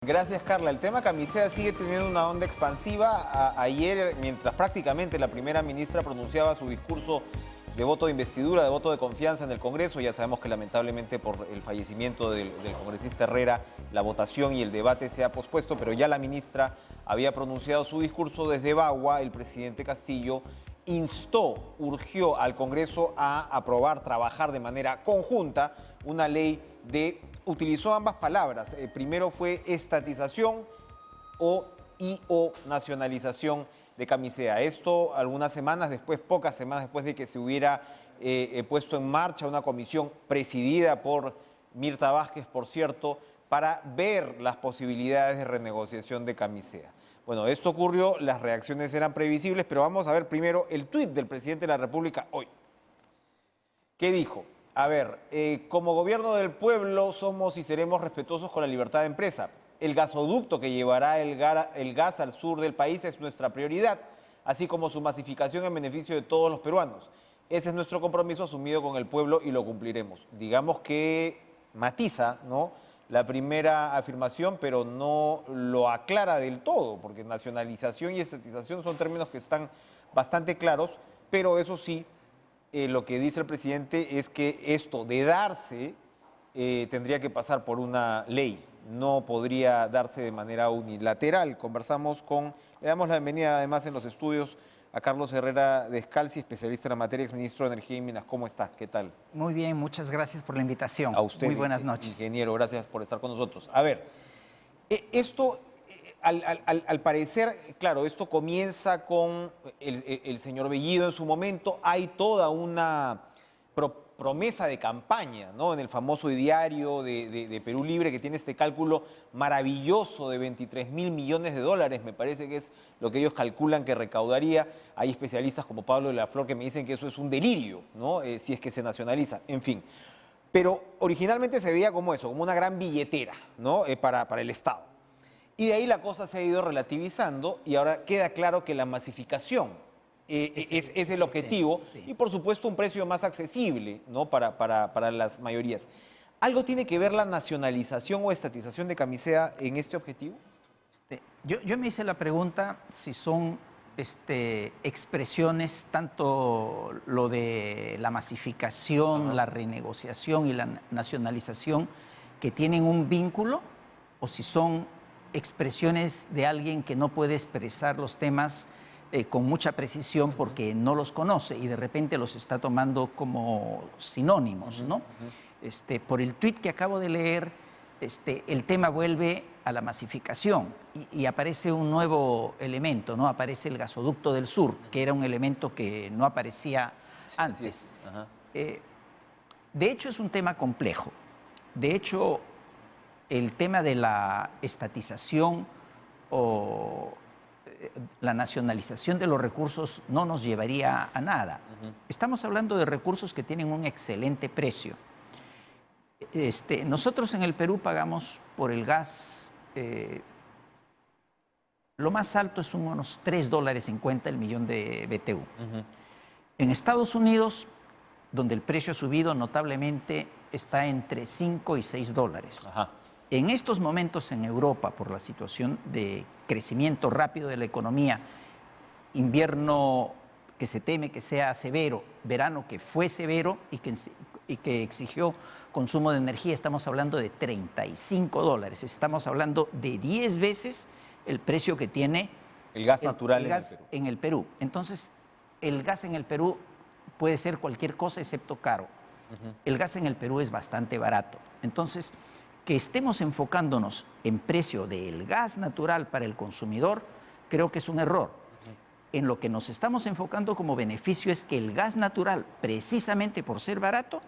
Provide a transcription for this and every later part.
Gracias, Carla. El tema camisea sigue teniendo una onda expansiva. Ayer, mientras prácticamente la primera ministra pronunciaba su discurso de voto de investidura, de voto de confianza en el Congreso, ya sabemos que lamentablemente por el fallecimiento del congresista Herrera, la votación y el debate se ha pospuesto, pero ya la ministra había pronunciado su discurso. Desde Bagua, el presidente Castillo urgió al Congreso a aprobar, trabajar de manera conjunta una ley utilizó ambas palabras. Primero fue estatización o nacionalización de camisea. Esto algunas semanas después, pocas semanas después de que se hubiera puesto en marcha una comisión presidida por Mirta Vázquez, por cierto, para ver las posibilidades de renegociación de camisea. Bueno, esto ocurrió, las reacciones eran previsibles, pero vamos a ver primero el tuit del presidente de la República hoy. ¿Qué dijo? A ver, como gobierno del pueblo somos y seremos respetuosos con la libertad de empresa. El gasoducto que llevará el gas al sur del país es nuestra prioridad, así como su masificación en beneficio de todos los peruanos. Ese es nuestro compromiso asumido con el pueblo y lo cumpliremos. Digamos que matiza, ¿no?, la primera afirmación, pero no lo aclara del todo, porque nacionalización y estatización son términos que están bastante claros, pero eso sí, lo que dice el presidente es que esto de darse tendría que pasar por una ley, no podría darse de manera unilateral. Le damos la bienvenida además en los estudios a Carlos Herrera Descalzi, especialista en la materia, exministro de Energía y Minas. ¿Cómo está? ¿Qué tal? Muy bien, muchas gracias por la invitación. A usted, muy buenas noches. Ingeniero, gracias por estar con nosotros. A ver, esto, al parecer, claro, esto comienza con el señor Bellido en su momento. Hay toda una promesa de campaña, ¿no?, en el famoso diario de Perú Libre, que tiene este cálculo maravilloso de 23.000 millones de dólares, me parece que es lo que ellos calculan que recaudaría. Hay especialistas como Pablo de la Flor que me dicen que eso es un delirio, ¿no?, si es que se nacionaliza, en fin. Pero originalmente se veía como eso, como una gran billetera, ¿no?, para el Estado. Y de ahí la cosa se ha ido relativizando y ahora queda claro que la masificación es el objetivo, sí. Y por supuesto un precio más accesible, ¿no?, para las mayorías. ¿Algo tiene que ver la nacionalización o estatización de camisea en este objetivo? Yo me hice la pregunta si son expresiones, tanto lo de la masificación, la renegociación y la nacionalización, que tienen un vínculo, o si son expresiones de alguien que no puede expresar los temas con mucha precisión porque no los conoce y de repente los está tomando como sinónimos, ¿no? Por el tuit que acabo de leer, el tema vuelve a la masificación y aparece un nuevo elemento, ¿no? Aparece el gasoducto del sur, que era un elemento que no aparecía antes. De hecho, es un tema complejo. De hecho, el tema de la estatización o la nacionalización de los recursos no nos llevaría a nada. Estamos hablando de recursos que tienen un excelente precio. Nosotros en el Perú pagamos por el gas, lo más alto es unos $3.50 el millón de BTU. En Estados Unidos, donde el precio ha subido notablemente, está entre 5 y 6 dólares. En estos momentos en Europa, por la situación de crecimiento rápido de la economía, invierno que se teme que sea severo, verano que fue severo y que exigió consumo de energía, estamos hablando de 35 dólares. Estamos hablando de 10 veces el precio que tiene el gas natural en el Perú. Entonces, el gas en el Perú puede ser cualquier cosa excepto caro. El gas en el Perú es bastante barato. Entonces, que estemos enfocándonos en precio del gas natural para el consumidor, creo que es un error. En lo que nos estamos enfocando como beneficio es que el gas natural, precisamente por ser barato,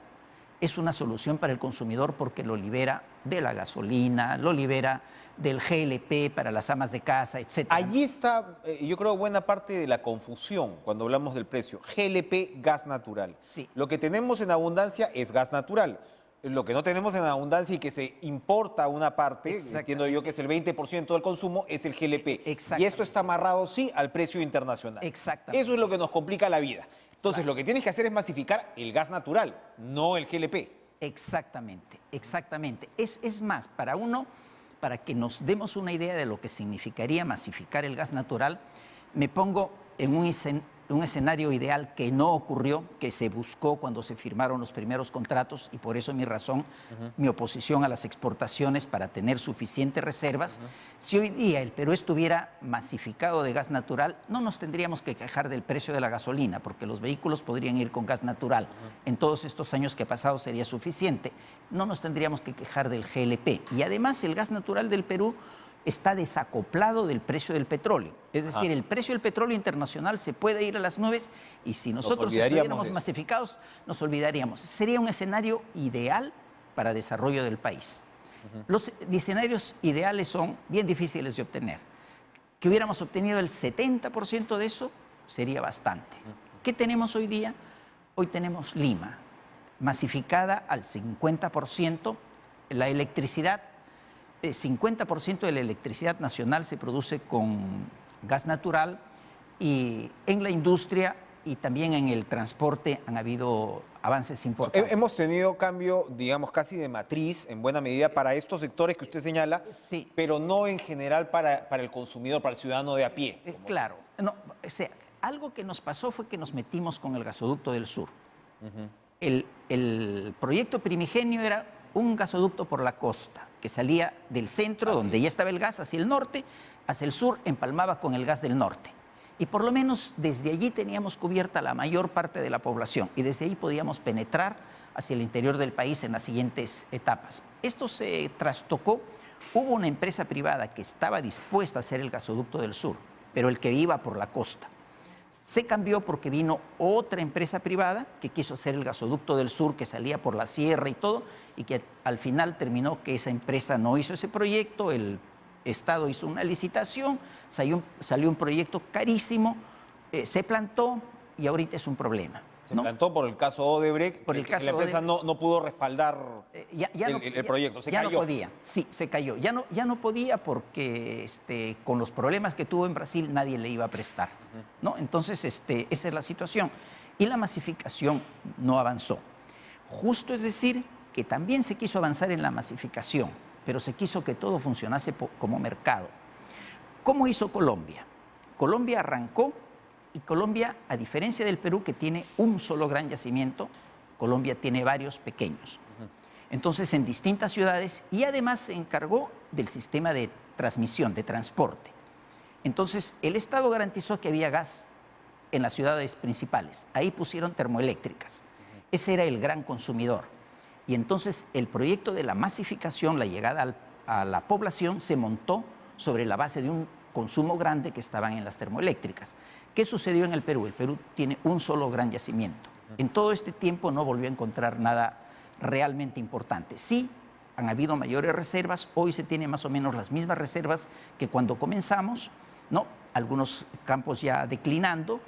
es una solución para el consumidor porque lo libera de la gasolina, lo libera del GLP para las amas de casa, etc. Allí está, yo creo, buena parte de la confusión cuando hablamos del precio. GLP, gas natural. Sí. Lo que tenemos en abundancia es gas natural. Lo que no tenemos en abundancia y que se importa una parte, entiendo yo que es el 20% del consumo, es el GLP. Y esto está amarrado, sí, al precio internacional. Exactamente. Eso es lo que nos complica la vida. Entonces, lo que tienes que hacer es masificar el gas natural, no el GLP. Exactamente, exactamente. Es más, para uno para que nos demos una idea de lo que significaría masificar el gas natural, me pongo en un escenario ideal que no ocurrió, que se buscó cuando se firmaron los primeros contratos, y por eso mi razón, mi oposición a las exportaciones para tener suficientes reservas. Si hoy día el Perú estuviera masificado de gas natural, no nos tendríamos que quejar del precio de la gasolina, porque los vehículos podrían ir con gas natural. En todos estos años que ha pasado sería suficiente. No nos tendríamos que quejar del GLP. Y además el gas natural del Perú está desacoplado del precio del petróleo. Es decir, el precio del petróleo internacional se puede ir a las nubes y si nosotros estuviéramos masificados, nos olvidaríamos. Sería un escenario ideal para desarrollo del país. Los escenarios ideales son bien difíciles de obtener. Que hubiéramos obtenido el 70% de eso sería bastante. ¿Qué tenemos hoy día? Hoy tenemos Lima, masificada al 50%, la electricidad. El 50% de la electricidad nacional se produce con gas natural y en la industria y también en el transporte han habido avances importantes. Hemos tenido cambio, digamos, casi de matriz en buena medida para estos sectores que usted señala, sí, pero no en general para el consumidor, para el ciudadano de a pie. Claro, no, o sea, algo que nos pasó fue que nos metimos con el gasoducto del sur. El proyecto primigenio era un gasoducto por la costa, que salía del centro, donde ya estaba el gas, hacia el norte, hacia el sur, empalmaba con el gas del norte. Y por lo menos desde allí teníamos cubierta la mayor parte de la población y desde ahí podíamos penetrar hacia el interior del país en las siguientes etapas. Esto se trastocó, hubo una empresa privada que estaba dispuesta a hacer el gasoducto del sur, pero el que iba por la costa. Se cambió porque vino otra empresa privada que quiso hacer el gasoducto del sur que salía por la sierra y todo, y que al final terminó que esa empresa no hizo ese proyecto, el Estado hizo una licitación, salió un proyecto carísimo, se plantó y ahorita es un problema. Se plantó por el caso Odebrecht, por el caso la empresa Odebrecht, no pudo respaldar el proyecto, se cayó. Ya no podía, sí, se cayó. Ya no podía porque con los problemas que tuvo en Brasil nadie le iba a prestar, ¿no? Entonces, esa es la situación. Y la masificación no avanzó. Justo es decir que también se quiso avanzar en la masificación, pero se quiso que todo funcionase como mercado. ¿Cómo hizo Colombia? Colombia arrancó. Y Colombia, a diferencia del Perú, que tiene un solo gran yacimiento, Colombia tiene varios pequeños. Entonces, en distintas ciudades, y además se encargó del sistema de transmisión, de transporte. Entonces, el Estado garantizó que había gas en las ciudades principales. Ahí pusieron termoeléctricas. Ese era el gran consumidor. Y entonces, el proyecto de la masificación, la llegada a la población, se montó sobre la base de un consumo grande que estaban en las termoeléctricas. ¿Qué sucedió en el Perú? El Perú tiene un solo gran yacimiento. En todo este tiempo no volvió a encontrar nada realmente importante. Sí, han habido mayores reservas, hoy se tienen más o menos las mismas reservas que cuando comenzamos, ¿no? Algunos campos ya declinando,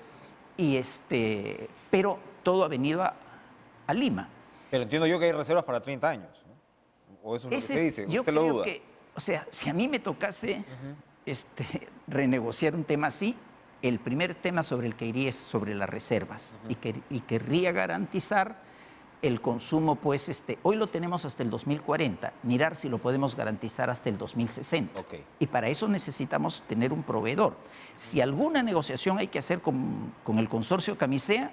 pero todo ha venido a Lima. Pero entiendo yo que hay reservas para 30 años, ¿no? ¿O eso es lo que se dice? Yo ¿Usted lo creo duda? que, o sea, si a mí me tocase renegociar un tema así, el primer tema sobre el que iría es sobre las reservas y querría garantizar el consumo, pues hoy lo tenemos hasta el 2040, mirar si lo podemos garantizar hasta el 2060. Y para eso necesitamos tener un proveedor. Si alguna negociación hay que hacer con el consorcio Camisea,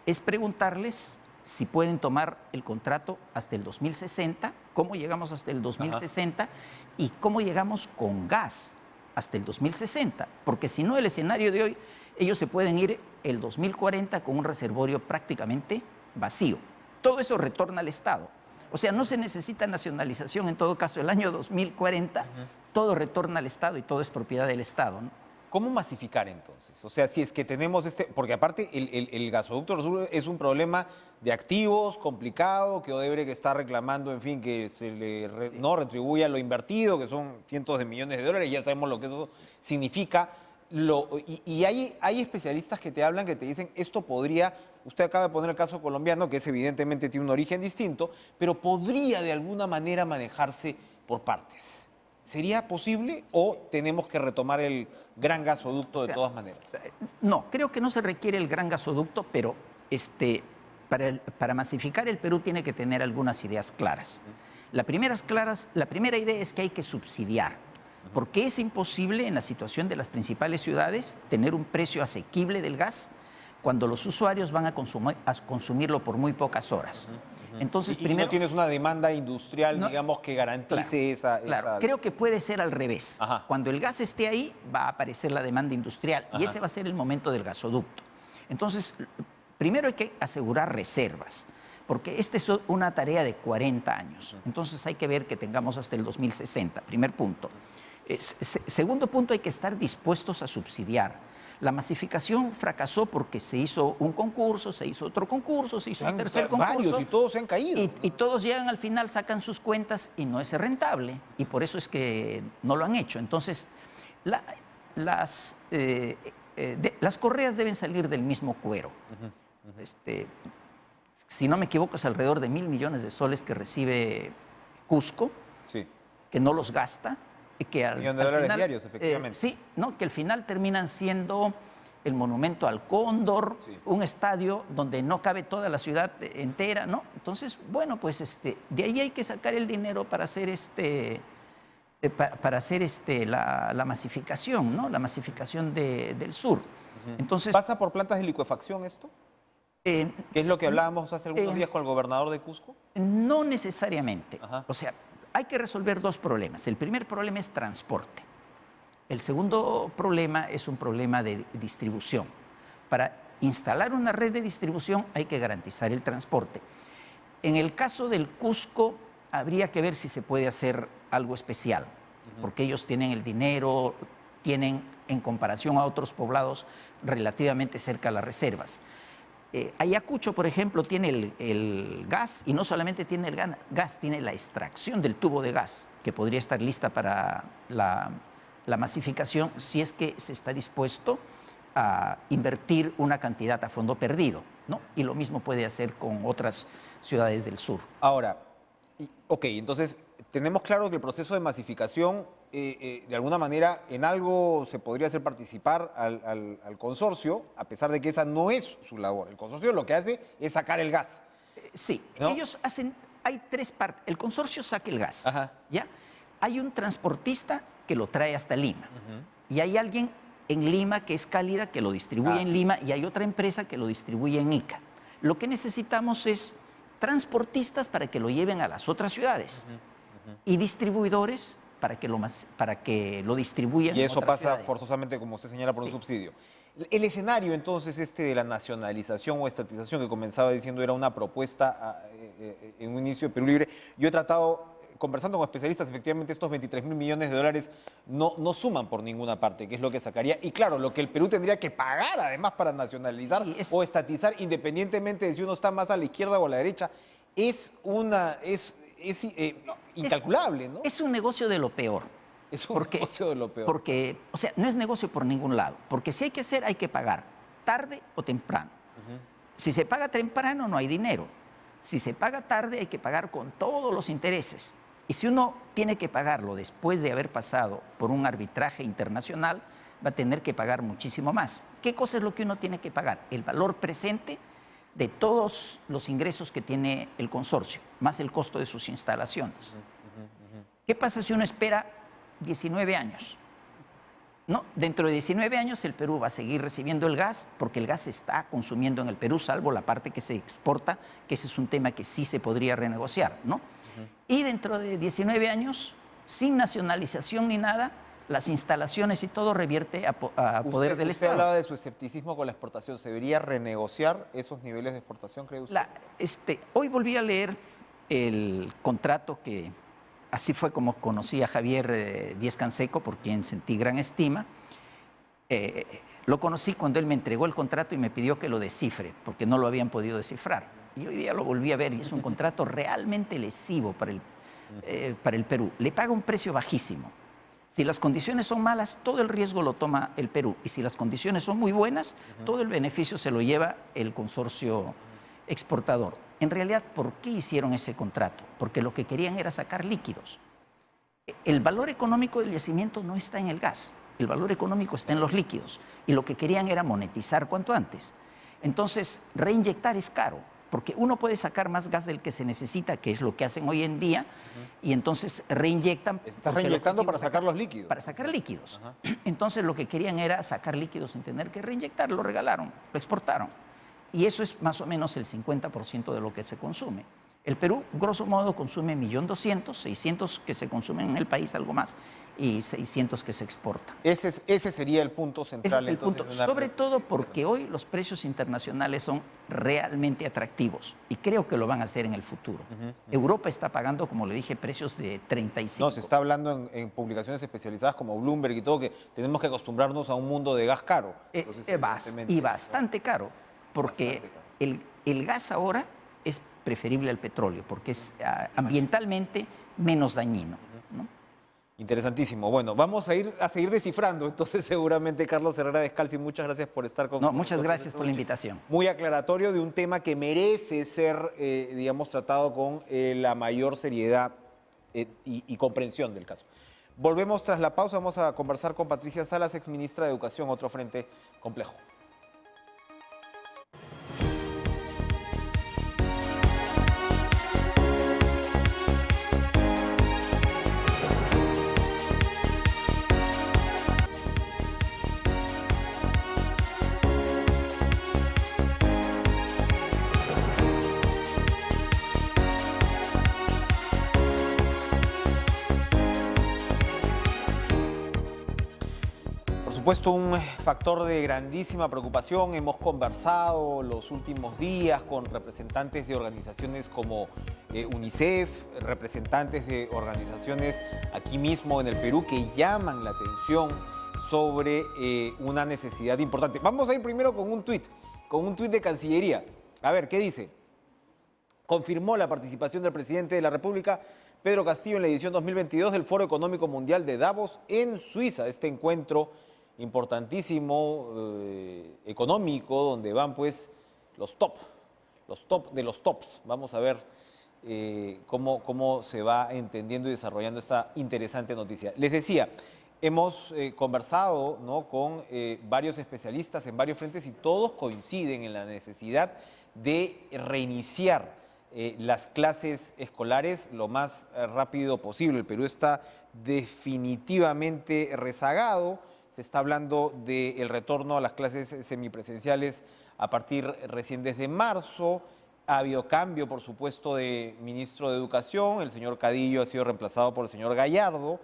es preguntarles si pueden tomar el contrato hasta el 2060, cómo llegamos hasta el 2060 y cómo llegamos con gas hasta el 2060, porque si no el escenario de hoy, ellos se pueden ir el 2040 con un reservorio prácticamente vacío. Todo eso retorna al Estado. O sea, no se necesita nacionalización en todo caso. El año 2040 todo retorna al Estado y todo es propiedad del Estado, ¿no? ¿Cómo masificar entonces? O sea, si es que tenemos porque aparte el gasoducto sur es un problema de activos complicado, que Odebrecht está reclamando, en fin, que se le no retribuya lo invertido, que son cientos de millones de dólares, ya sabemos lo que eso significa. Y hay especialistas que te hablan, que te dicen, esto podría, usted acaba de poner el caso colombiano, que es evidentemente tiene un origen distinto, pero podría de alguna manera manejarse por partes. ¿Sería posible o tenemos que retomar el gran gasoducto de todas maneras? No, creo que no se requiere el gran gasoducto, pero para masificar el Perú tiene que tener algunas ideas claras. La primera idea es que hay que subsidiar, porque es imposible en la situación de las principales ciudades tener un precio asequible del gas cuando los usuarios van a consumirlo por muy pocas horas. Entonces, y no tienes una demanda industrial, digamos, que garantice esa... Creo que puede ser al revés. Ajá. Cuando el gas esté ahí, va a aparecer la demanda industrial y Ajá. ese va a ser el momento del gasoducto. Entonces, primero hay que asegurar reservas, porque esta es una tarea de 40 años. Entonces hay que ver que tengamos hasta el 2060, primer punto. Segundo punto, hay que estar dispuestos a subsidiar. La masificación fracasó porque se hizo un concurso, se hizo otro concurso, se hizo un tercer concurso. Varios y todos se han caído. Y todos llegan al final, sacan sus cuentas y no es rentable. Y por eso es que no lo han hecho. Entonces, las correas deben salir del mismo cuero. Si no me equivoco, es alrededor de 1.000 millones de soles que recibe Cusco, Sí. que no los gasta. Y que Millón de dólares diarios, efectivamente. Sí, ¿no? Que al final terminan siendo el monumento al Cóndor, Sí. un estadio donde no cabe toda la ciudad entera, ¿no? Entonces, bueno, pues de ahí hay que sacar el dinero para hacer la masificación, ¿no? La masificación del sur. Entonces, ¿Pasa por plantas de licuefacción esto? ¿Qué es lo que hablábamos hace algunos días con el gobernador de Cusco? no necesariamente. Ajá. O sea, hay que resolver dos problemas. El primer problema es transporte. El segundo problema es un problema de distribución. Para instalar una red de distribución hay que garantizar el transporte. En el caso del Cusco, habría que ver si se puede hacer algo especial, porque ellos tienen el dinero, tienen en comparación a otros poblados relativamente cerca las reservas. Ayacucho, por ejemplo, tiene el gas y no solamente tiene el gas, tiene la extracción del tubo de gas, que podría estar lista para la masificación si es que se está dispuesto a invertir una cantidad a fondo perdido, ¿no? Y lo mismo puede hacer con otras ciudades del sur. Ahora, ok, entonces tenemos claro que el proceso de masificación, de alguna manera, en algo se podría hacer participar al consorcio, a pesar de que esa no es su labor. El consorcio lo que hace es sacar el gas. Sí, ¿no? ellos hacen, hay tres partes. El consorcio saca el gas, Ajá. ¿ya? Hay un transportista que lo trae hasta Lima. Y hay alguien en Lima que es Cálida que lo distribuye en sí. Lima y hay otra empresa que lo distribuye en Ica. Lo que necesitamos es transportistas para que lo lleven a las otras ciudades y distribuidores para que lo distribuyan Y en eso otras pasa ciudades. forzosamente, como usted señala, por un Sí. subsidio. El escenario, entonces, de la nacionalización o estatización que comenzaba diciendo era una propuesta en un inicio de Perú Libre. Yo he tratado, conversando con especialistas, efectivamente estos 23.000 millones de dólares no suman por ninguna parte, que es lo que sacaría. Y claro, lo que el Perú tendría que pagar además para nacionalizar Sí, o estatizar, independientemente de si uno está más a la izquierda o a la derecha, es incalculable, ¿no? Es un negocio de lo peor. Es un negocio de lo peor. Porque, o sea, no es negocio por ningún lado. Porque si hay que hacer, hay que pagar, tarde o temprano. Si se paga temprano, no hay dinero. Si se paga tarde, hay que pagar con todos los intereses. Y si uno tiene que pagarlo después de haber pasado por un arbitraje internacional, va a tener que pagar muchísimo más. ¿Qué cosa es lo que uno tiene que pagar? El valor presente de todos los ingresos que tiene el consorcio, más el costo de sus instalaciones. ¿Qué pasa si uno espera 19 años? No, dentro de 19 años el Perú va a seguir recibiendo el gas porque el gas se está consumiendo en el Perú, salvo la parte que se exporta, que ese es un tema que sí se podría renegociar, ¿no? Y dentro de 19 años, sin nacionalización ni nada, las instalaciones y todo revierte a poder del Usted Estado. hablaba de su escepticismo con la exportación. ¿Se debería renegociar esos niveles de exportación, cree usted? Hoy volví a leer el contrato que, así fue como conocí a Javier Díez Canseco, por quien sentí gran estima. Lo conocí cuando él me entregó el contrato y me pidió que lo descifre, porque no lo habían podido descifrar. Y hoy día lo volví a ver y es un contrato realmente lesivo para el Perú. Le paga un precio bajísimo. Si las condiciones son malas, todo el riesgo lo toma el Perú. Y si las condiciones son muy buenas, todo el beneficio se lo lleva el consorcio exportador. En realidad, ¿por qué hicieron ese contrato? Porque lo que querían era sacar líquidos. El valor económico del yacimiento no está en el gas. El valor económico está en los líquidos. Y lo que querían era monetizar cuanto antes. Entonces, reinyectar es caro, porque uno puede sacar más gas del que se necesita, que es lo que hacen hoy en día, y entonces reinyectan. Estás reinyectando para sacar los líquidos. Para sacar líquidos. Entonces lo que querían era sacar líquidos sin tener que reinyectar, lo regalaron, lo exportaron. Y eso es más o menos el 50% de lo que se consume. El Perú, grosso modo, consume 1.200.000, 600 que se consumen en el país, algo más, y 600 que se exportan. Ese sería el punto central. Ese es el punto, sobre todo porque hoy los precios internacionales son realmente atractivos y creo que lo van a hacer en el futuro. Europa está pagando, como le dije, precios de 35. No, se está hablando en publicaciones especializadas como Bloomberg y todo, que tenemos que acostumbrarnos a un mundo de gas caro. Y bastante caro, porque el gas ahora es preferible al petróleo, porque es ambientalmente menos dañino, ¿no? Interesantísimo. Bueno, vamos a seguir descifrando, entonces seguramente Carlos Herrera Descalzi, muchas gracias por estar con nosotros. Muchas gracias por la invitación. Muy aclaratorio de un tema que merece ser, digamos, tratado con la mayor seriedad y comprensión del caso. Volvemos tras la pausa, vamos a conversar con Patricia Salas, exministra de Educación, otro frente complejo. Por supuesto, un factor de grandísima preocupación. Hemos conversado los últimos días con representantes de organizaciones como UNICEF, representantes de organizaciones aquí mismo en el Perú que llaman la atención sobre una necesidad importante. Vamos a ir primero con un tuit de Cancillería. A ver, ¿qué dice? Confirmó la participación del presidente de la República, Pedro Castillo, en la edición 2022 del Foro Económico Mundial de Davos en Suiza. Este encuentro importantísimo, económico, donde van pues los top de los tops. Vamos a ver cómo se va entendiendo y desarrollando esta interesante noticia. Les decía, hemos conversado, ¿no?, con varios especialistas en varios frentes y todos coinciden en la necesidad de reiniciar las clases escolares lo más rápido posible. El Perú está definitivamente rezagado. Se está hablando del retorno a las clases semipresenciales a partir recién desde marzo. Ha habido cambio, por supuesto, de ministro de Educación. El señor Cadillo ha sido reemplazado por el señor Gallardo.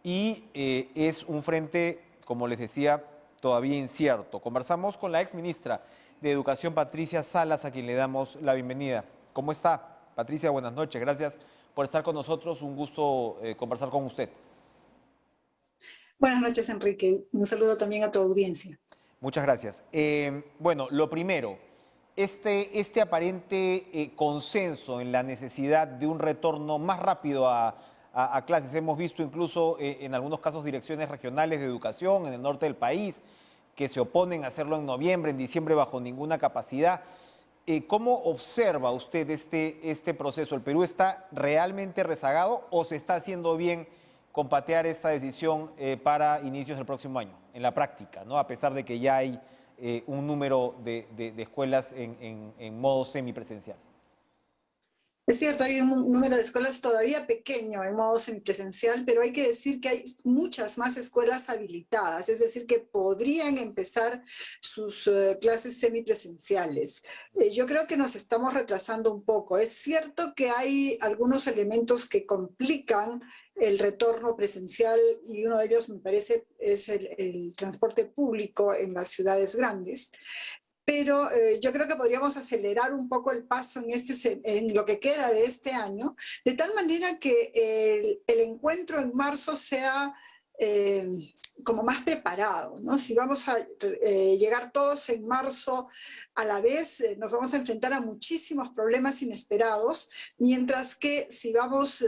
Y es un frente, como les decía, todavía incierto. Conversamos con la exministra de Educación, Patricia Salas, a quien le damos la bienvenida. ¿Cómo está? Patricia, buenas noches. Gracias por estar con nosotros. Un gusto conversar con usted. Buenas noches, Enrique. Un saludo también a tu audiencia. Muchas gracias. Bueno, lo primero, este aparente consenso en la necesidad de un retorno más rápido a clases. Hemos visto incluso en algunos casos direcciones regionales de educación en el norte del país que se oponen a hacerlo en noviembre, en diciembre, bajo ninguna capacidad. ¿Cómo observa usted este proceso? ¿El Perú está realmente rezagado o se está haciendo bien con patear esta decisión para inicios del próximo año, en la práctica, ¿no?, a pesar de que ya hay un número de escuelas en modo semipresencial? Es cierto, hay un número de escuelas todavía pequeño en modo semipresencial, pero hay que decir que hay muchas más escuelas habilitadas, es decir, que podrían empezar sus clases semipresenciales. Yo creo que nos estamos retrasando un poco. Es cierto que hay algunos elementos que complican el retorno presencial y uno de ellos, me parece, es el transporte público en las ciudades grandes. Pero yo creo que podríamos acelerar un poco el paso en lo que queda de este año, de tal manera que el encuentro en marzo sea como más preparado, ¿no? Si vamos a llegar todos en marzo a la vez, nos vamos a enfrentar a muchísimos problemas inesperados, mientras que si vamos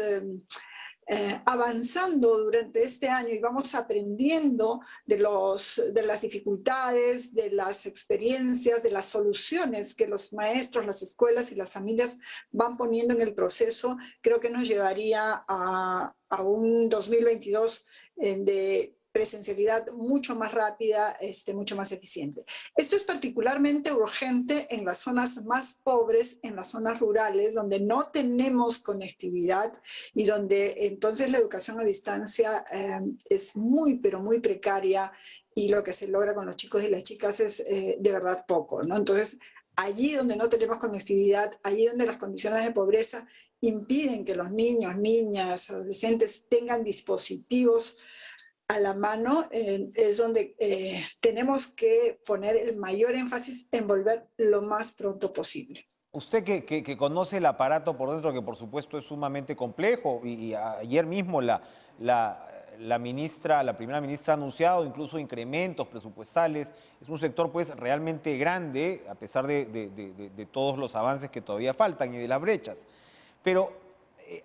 avanzando durante este año y vamos aprendiendo de las dificultades, de las experiencias, de las soluciones que los maestros, las escuelas y las familias van poniendo en el proceso, creo que nos llevaría a un 2022 de presencialidad mucho más rápida, mucho más eficiente. Esto es particularmente urgente en las zonas más pobres, en las zonas rurales, donde no tenemos conectividad y donde entonces la educación a distancia es muy, pero muy precaria, y lo que se logra con los chicos y las chicas es de verdad poco, ¿no? Entonces, allí donde no tenemos conectividad, allí donde las condiciones de pobreza impiden que los niños, niñas, adolescentes tengan dispositivos a la mano, es donde tenemos que poner el mayor énfasis en volver lo más pronto posible. Usted que conoce el aparato por dentro, que por supuesto es sumamente complejo, y ayer mismo la ministra, la primera ministra ha anunciado incluso incrementos presupuestales. Es un sector pues realmente grande, a pesar de todos los avances que todavía faltan y de las brechas. Pero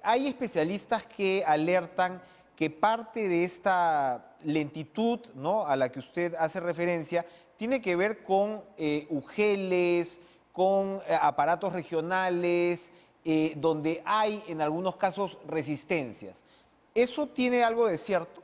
hay especialistas que alertan que parte de esta lentitud, ¿no?, a la que usted hace referencia tiene que ver con UGELes, con aparatos regionales, donde hay en algunos casos resistencias. ¿Eso tiene algo de cierto?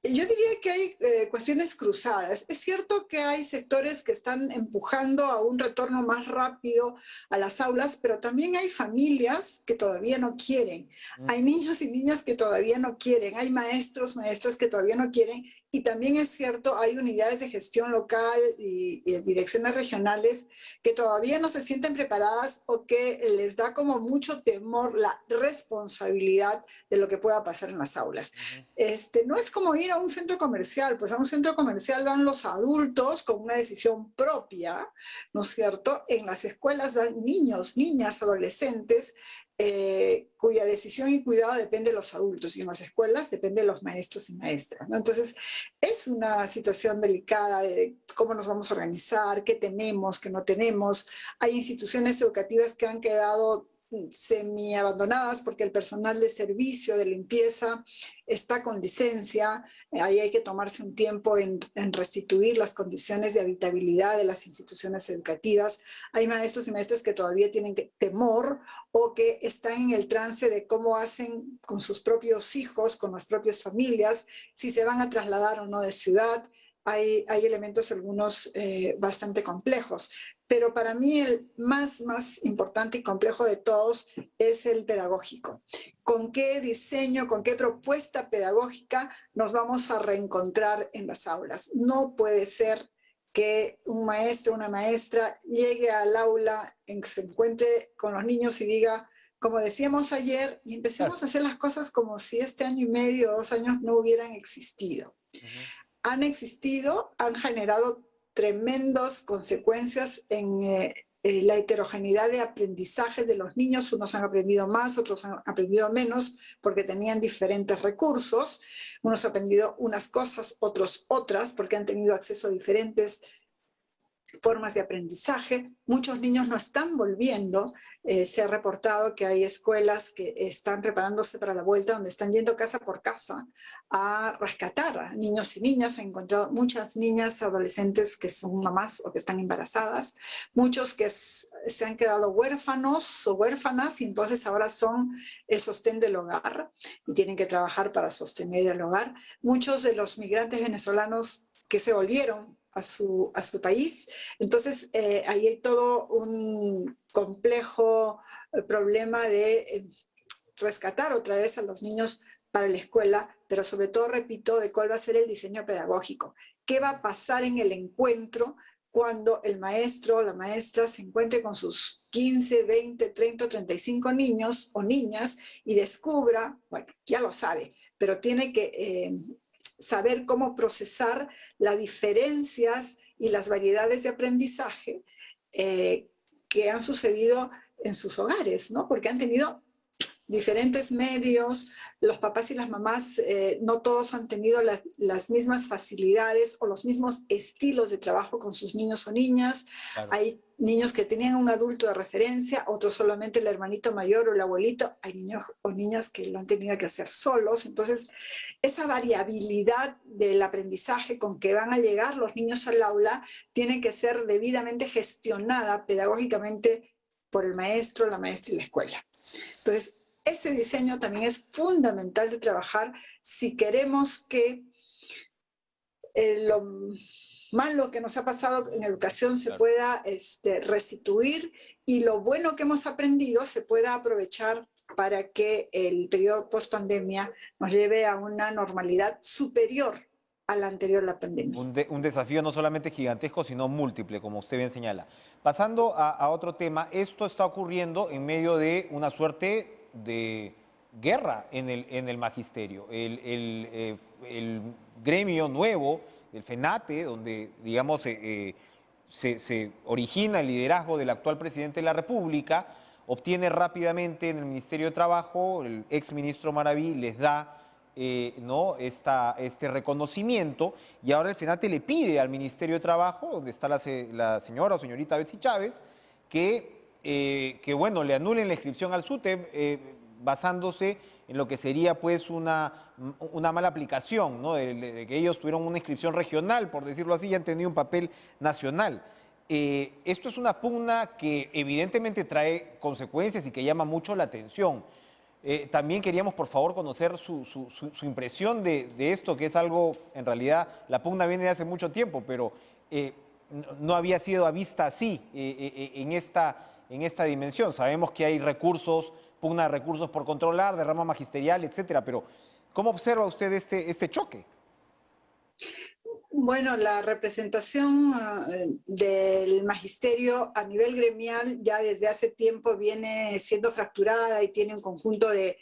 Yo diría que hay cuestiones cruzadas. Es cierto que hay sectores que están empujando a un retorno más rápido a las aulas, pero también hay familias que todavía no quieren. Hay niños y niñas que todavía no quieren. Hay maestros, maestras que todavía no quieren. Y también es cierto, hay unidades de gestión local y direcciones regionales que todavía no se sienten preparadas o que les da como mucho temor la responsabilidad de lo que pueda pasar en las aulas. No es como ir a un centro comercial, pues a un centro comercial van los adultos con una decisión propia, ¿no es cierto? En las escuelas van niños, niñas, adolescentes, cuya decisión y cuidado depende de los adultos, y en las escuelas depende de los maestros y maestras, ¿no? Entonces, es una situación delicada de cómo nos vamos a organizar, qué tenemos, qué no tenemos. Hay instituciones educativas que han quedado semi-abandonadas porque el personal de servicio, de limpieza, está con licencia. Ahí hay que tomarse un tiempo en restituir las condiciones de habitabilidad de las instituciones educativas. Hay maestros y maestras que todavía tienen temor o que están en el trance de cómo hacen con sus propios hijos, con las propias familias, si se van a trasladar o no de ciudad. Hay elementos algunos bastante complejos. Pero para mí el más importante y complejo de todos es el pedagógico. ¿Con qué diseño, con qué propuesta pedagógica nos vamos a reencontrar en las aulas? No puede ser que un maestro, una maestra llegue al aula, se encuentre con los niños y diga, como decíamos ayer, y empecemos a hacer las cosas como si este año y medio o 2 años no hubieran existido. Han existido, han generado tremendas consecuencias en la heterogeneidad de aprendizaje de los niños. Unos han aprendido más, otros han aprendido menos porque tenían diferentes recursos. Unos han aprendido unas cosas, otros otras, porque han tenido acceso a diferentes formas de aprendizaje. Muchos niños no están volviendo. Se ha reportado que hay escuelas que están preparándose para la vuelta, donde están yendo casa por casa a rescatar a niños y niñas. Han encontrado muchas niñas, adolescentes que son mamás o que están embarazadas, muchos que se han quedado huérfanos o huérfanas y entonces ahora son el sostén del hogar y tienen que trabajar para sostener el hogar. Muchos de los migrantes venezolanos que se volvieron a su país. Entonces, ahí hay todo un complejo problema de rescatar otra vez a los niños para la escuela, pero sobre todo, repito, de cuál va a ser el diseño pedagógico. ¿Qué va a pasar en el encuentro cuando el maestro o la maestra se encuentre con sus 15, 20, 30 o 35 niños o niñas y descubra, bueno, ya lo sabe, pero tiene que saber cómo procesar las diferencias y las variedades de aprendizaje que han sucedido en sus hogares, ¿no? Porque han tenido diferentes medios, los papás y las mamás no todos han tenido las mismas facilidades o los mismos estilos de trabajo con sus niños o niñas. Claro. Hay niños que tenían un adulto de referencia, otros solamente el hermanito mayor o el abuelito. Hay niños o niñas que lo han tenido que hacer solos. Entonces, esa variabilidad del aprendizaje con que van a llegar los niños al aula tiene que ser debidamente gestionada pedagógicamente por el maestro, la maestra y la escuela. Entonces, ese diseño también es fundamental de trabajar si queremos que lo malo que nos ha pasado en educación se pueda restituir y lo bueno que hemos aprendido se pueda aprovechar para que el periodo post-pandemia nos lleve a una normalidad superior a la anterior a la pandemia. Un desafío no solamente gigantesco, sino múltiple, como usted bien señala. Pasando a otro tema, esto está ocurriendo en medio de una suerte de guerra en el magisterio. El gremio nuevo, el FENATE, donde, digamos, se origina el liderazgo del actual presidente de la República, obtiene rápidamente en el Ministerio de Trabajo, el exministro Maraví les da ¿no? este reconocimiento, y ahora el FENATE le pide al Ministerio de Trabajo, donde está la señora o señorita Betsy Chávez, que bueno, le anulen la inscripción al SUTEP, basándose en lo que sería pues una mala aplicación, ¿no? de que ellos tuvieron una inscripción regional, por decirlo así, y han tenido un papel nacional. Esto es una pugna que evidentemente trae consecuencias y que llama mucho la atención. También queríamos, por favor, conocer su impresión de esto, que es algo, en realidad, la pugna viene de hace mucho tiempo, pero no había sido vista así en esta dimensión. Sabemos que hay recursos, pugna de recursos por controlar, de rama magisterial, etcétera, pero ¿cómo observa usted este choque? Bueno, la representación del magisterio a nivel gremial ya desde hace tiempo viene siendo fracturada y tiene un conjunto de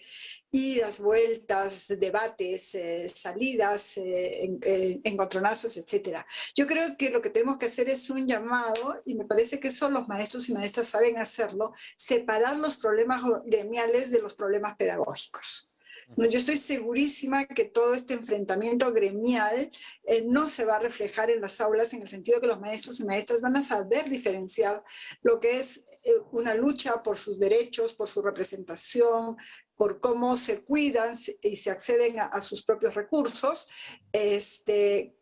idas, vueltas, debates, salidas, encontronazos, etc. Yo creo que lo que tenemos que hacer es un llamado, y me parece que eso los maestros y maestras saben hacerlo, separar los problemas gremiales de los problemas pedagógicos. No, yo estoy segurísima que todo este enfrentamiento gremial no se va a reflejar en las aulas, en el sentido que los maestros y maestras van a saber diferenciar lo que es una lucha por sus derechos, por su representación, por cómo se cuidan y se acceden a sus propios recursos, que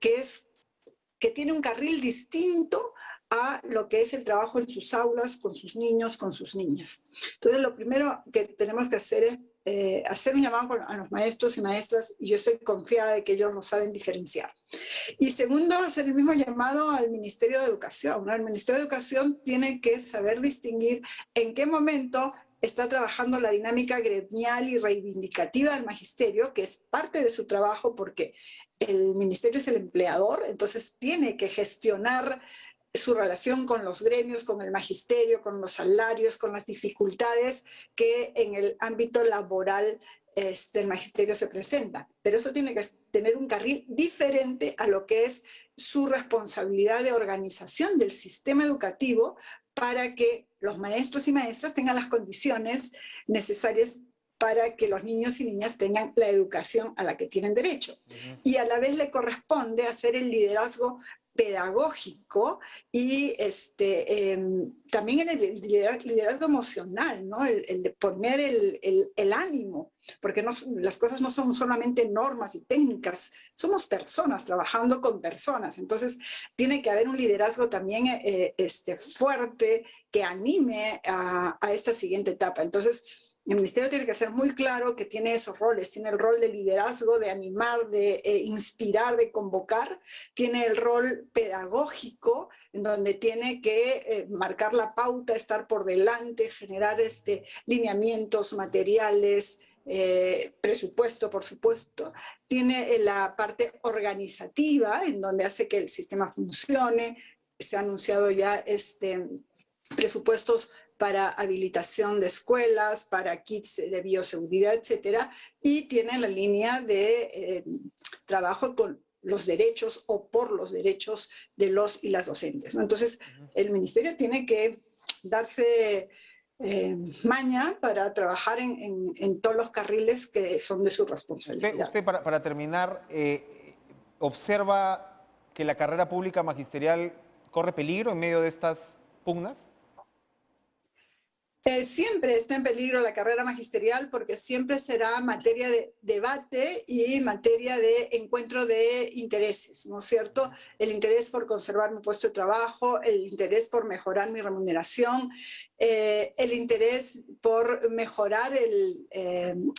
tiene un carril distinto a lo que es el trabajo en sus aulas, con sus niños, con sus niñas. Entonces, lo primero que tenemos que hacer es hacer un llamado a los maestros y maestras, y yo estoy confiada de que ellos lo saben diferenciar. Y segundo, hacer el mismo llamado al Ministerio de Educación, ¿no? El Ministerio de Educación tiene que saber distinguir en qué momento está trabajando la dinámica gremial y reivindicativa del magisterio, que es parte de su trabajo porque el ministerio es el empleador, entonces tiene que gestionar su relación con los gremios, con el magisterio, con los salarios, con las dificultades que en el ámbito laboral el magisterio se presenta. Pero eso tiene que tener un carril diferente a lo que es su responsabilidad de organización del sistema educativo para que los maestros y maestras tengan las condiciones necesarias para que los niños y niñas tengan la educación a la que tienen derecho. Y a la vez le corresponde hacer el liderazgo pedagógico y también el liderazgo emocional, ¿no? El de poner el ánimo, porque las cosas no son solamente normas y técnicas, somos personas trabajando con personas, entonces tiene que haber un liderazgo también fuerte que anime a esta siguiente etapa. Entonces, el ministerio tiene que ser muy claro que tiene esos roles, tiene el rol de liderazgo, de animar, de inspirar, de convocar, tiene el rol pedagógico, en donde tiene que marcar la pauta, estar por delante, generar lineamientos, materiales, presupuesto, por supuesto. Tiene la parte organizativa, en donde hace que el sistema funcione. Se ha anunciado ya presupuestos para habilitación de escuelas, para kits de bioseguridad, etcétera, y tiene la línea de trabajo con los derechos o por los derechos de los y las docentes, ¿no? Entonces, el ministerio tiene que darse maña para trabajar en todos los carriles que son de su responsabilidad. Usted para terminar, ¿observa que la carrera pública magisterial corre peligro en medio de estas pugnas? Siempre está en peligro la carrera magisterial porque siempre será materia de debate y materia de encuentro de intereses, ¿no es cierto? El interés por conservar mi puesto de trabajo, el interés por mejorar mi remuneración, el interés por mejorar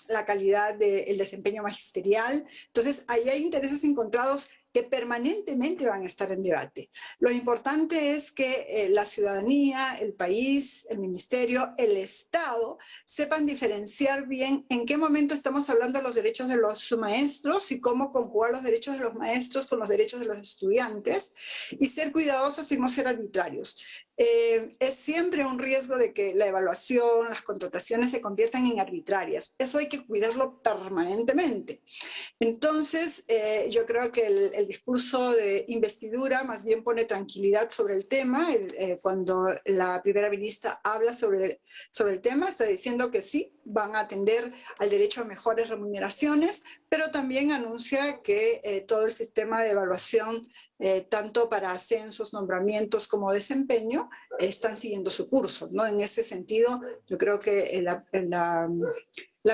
la calidad del desempeño magisterial. Entonces, ahí hay intereses encontrados que permanentemente van a estar en debate. Lo importante es que la ciudadanía, el país, el ministerio, el Estado sepan diferenciar bien en qué momento estamos hablando de los derechos de los maestros y cómo conjugar los derechos de los maestros con los derechos de los estudiantes y ser cuidadosos y no ser arbitrarios. Es siempre un riesgo de que la evaluación, las contrataciones se conviertan en arbitrarias. Eso hay que cuidarlo permanentemente. Entonces, yo creo que el discurso de investidura más bien pone tranquilidad sobre el tema. Cuando la primera ministra habla sobre el tema, está diciendo que sí, van a atender al derecho a mejores remuneraciones, pero también anuncia que todo el sistema de evaluación, tanto para ascensos, nombramientos como desempeño, están siguiendo su curso, ¿no? En ese sentido, yo creo que la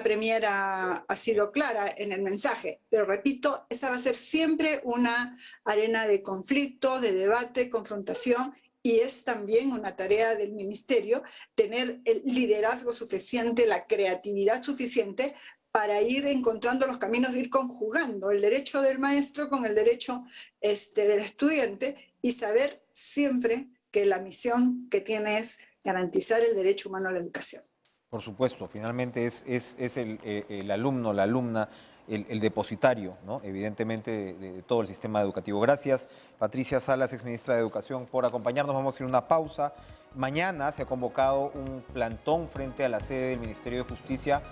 Premier ha sido clara en el mensaje, pero repito, esa va a ser siempre una arena de conflicto, de debate, confrontación, y es también una tarea del ministerio tener el liderazgo suficiente, la creatividad suficiente para ir encontrando los caminos, ir conjugando el derecho del maestro con el derecho del estudiante y saber siempre que la misión que tiene es garantizar el derecho humano a la educación. Por supuesto, finalmente es el alumno, la alumna, el depositario, ¿no? Evidentemente, de todo el sistema educativo. Gracias, Patricia Salas, exministra de Educación, por acompañarnos. Vamos a ir a una pausa. Mañana se ha convocado un plantón frente a la sede del Ministerio de Justicia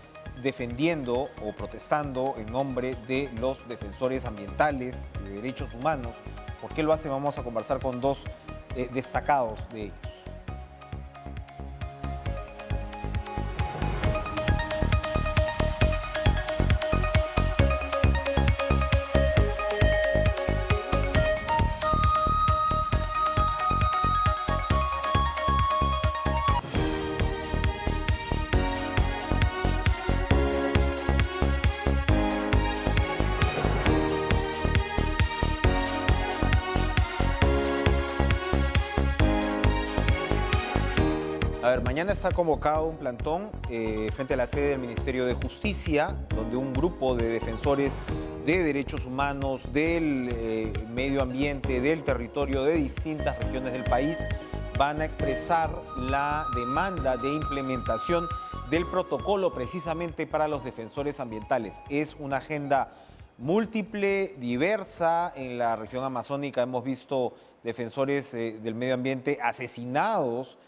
defendiendo o protestando en nombre de los defensores ambientales y de derechos humanos. ¿Por qué lo hacen? Vamos a conversar con dos destacados de ellos. A ver, mañana está convocado un plantón frente a la sede del Ministerio de Justicia, donde un grupo de defensores de derechos humanos, del medio ambiente, del territorio de distintas regiones del país van a expresar la demanda de implementación del protocolo precisamente para los defensores ambientales. Es una agenda múltiple, diversa. En la región amazónica hemos visto defensores del medio ambiente asesinados